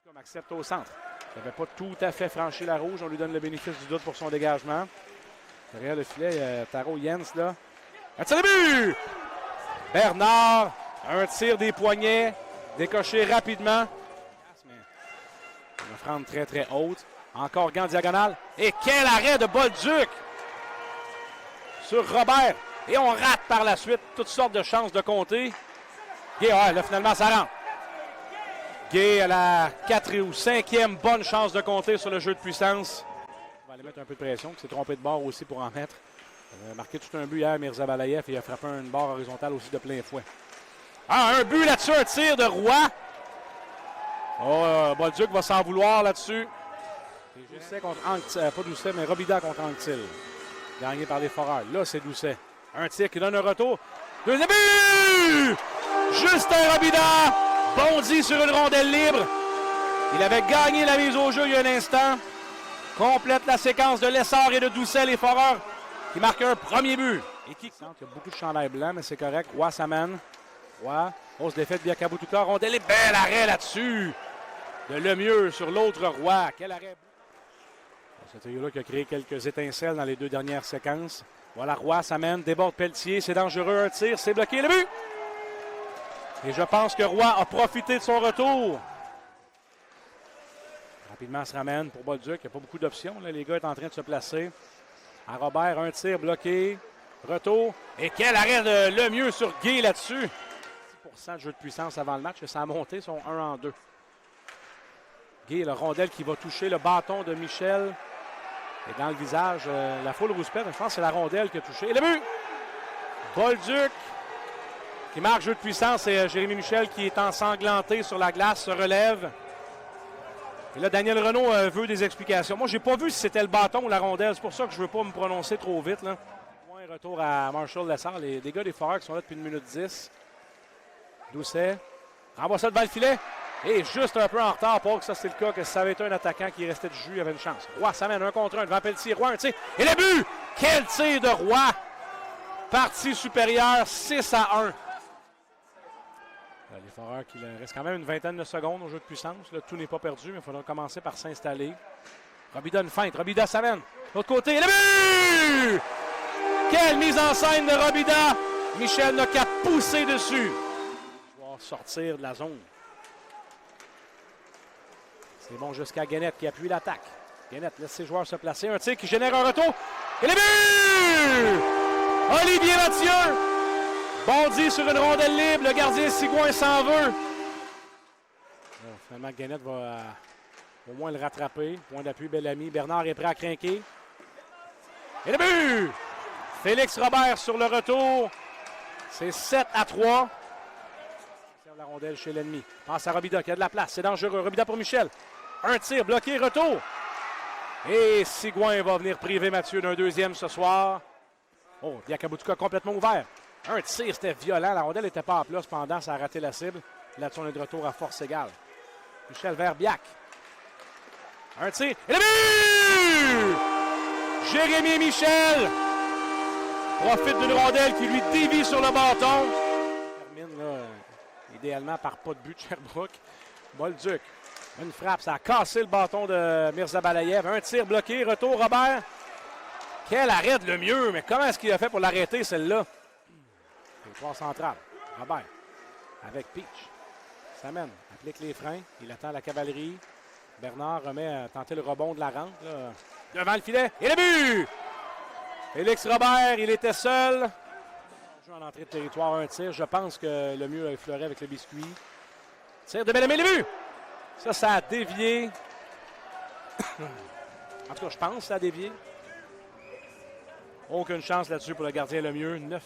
Comme accepte au centre. Il n'avait pas tout à fait franchi la rouge. On lui donne le bénéfice du doute pour son dégagement. Derrière le filet, Taro Jens là. Un tir de but! Bernard, un tir des poignets, décoché rapidement. Une offrande très très haute. Encore Gant diagonale. Et quel arrêt de Bolduc sur Robert. Et on rate par la suite toutes sortes de chances de compter. Et ouais, là finalement ça rentre. Gay à la 4e ou 5e bonne chance de compter sur le jeu de puissance. On va aller mettre un peu de pression. Il s'est trompé de bord aussi pour en mettre. Il a marqué tout un but hier, Mirza Balayev, et il a frappé une barre horizontale aussi de plein fouet. Ah, un but là-dessus, un tir de Roy. Oh, Bolduc va s'en vouloir là-dessus. Doucet contre Anctil, pas Doucet, mais Robida contre Anctil. Gagné par les Foreurs. Là, c'est Doucet. Un tir qui donne un retour. Deuxième but! Justin Robida bondit sur une rondelle libre. Il avait gagné la mise au jeu il y a un instant. Complète la séquence de Lessard et de Doucet, les Foreurs, qui marquent un premier but. Et qui il y a beaucoup de chandail blanc, mais c'est correct. Roy s'amène. Roy, hausse défaite via Kabutuka. Rondelle et bel arrêt là-dessus. De Lemieux sur l'autre Roy. Quel arrêt. Ce trio-là qui a créé quelques étincelles dans les deux dernières séquences. Voilà, Roy s'amène, déborde Pelletier. C'est dangereux, un tir, c'est bloqué, le but. Et je pense que Roy a profité de son retour. Rapidement, se ramène pour Bolduc. Il n'y a pas beaucoup d'options. Les gars sont en train de se placer. À Robert, un tir bloqué. Retour. Et quel arrêt de Lemieux sur Gay là-dessus. 10% de jeu de puissance avant le match. Ça a monté son 1-2. Gay, le rondelle qui va toucher le bâton de Michel. Et dans le visage, la foule rouspète. Je pense que c'est la rondelle qui a touché. Et le but! Bolduc qui marque jeu de puissance. Et Jérémy Michel qui est ensanglanté sur la glace se relève. Et là, Daniel Renaud veut des explications. Moi, je n'ai pas vu si c'était le bâton ou la rondelle. C'est pour ça que je ne veux pas me prononcer trop vite. Là. Point retour à Marshall Lessard. Les gars des Foreurs qui sont là depuis 1 minute 10. Doucet renvoie ça devant le filet. Et juste un peu en retard, pour que ça c'est le cas, que si ça avait été un attaquant qui restait de jus, il avait une chance. Roy s'amène 1 contre 1 devant Pelletier. Roy, un tir. Et le but! Quel tir de Roy! Partie supérieure, 6-1. Les Foreurs qui reste quand même une vingtaine de secondes au jeu de puissance. Là, tout n'est pas perdu, mais il faudra commencer par s'installer. Robida une feinte. Robida s'amène. L'autre côté, et le but! Quelle mise en scène de Robida! Michel n'a qu'à pousser dessus. Il va sortir de la zone. C'est bon jusqu'à Guénette qui appuie l'attaque. Guénette laisse ses joueurs se placer. Un tir qui génère un retour. Et le but! Olivier Mathieu bondit sur une rondelle libre. Le gardien Sigouin s'en veut. Finalement, Guénette va au moins le rattraper. Point d'appui, Bellamy. Bernard est prêt à craquer. Et le but! Félix Robert sur le retour. C'est 7-3. La rondelle chez l'ennemi. Passe à Robida qui a de la place. C'est dangereux. Robida pour Michel. Un tir bloqué, retour. Et Sigouin va venir priver Mathieu d'un deuxième ce soir. Oh, Diakabutuka complètement ouvert. Un tir, c'était violent. La rondelle n'était pas en place. Cependant, ça a raté la cible. Là-dessus, on est de retour à force égale. Michel Verbiac. Un tir. Et le but! Jérémy Michel profite d'une rondelle qui lui dévie sur le bâton. Termine là, idéalement par pas de but de Sherbrooke. Bolduc. Une frappe, ça a cassé le bâton de Mirza Balayev. Un tir bloqué, retour Robert. Quel arrêt de Lemieux, mais comment est-ce qu'il a fait pour l'arrêter celle-là? Territoire central. Robert avec Peach. S'amène, applique les freins. Il attend la cavalerie. Bernard remet à tenter le rebond de la rampe. Là, devant le filet. Et le but! Félix Robert, il était seul. En entrée de territoire, un tir. Je pense que Lemieux a effleuré avec le biscuit. Tir de Bellamy, le but! Ça a dévié. En tout cas, je pense que ça a dévié. Aucune chance là-dessus pour le gardien Lemieux. 9-4.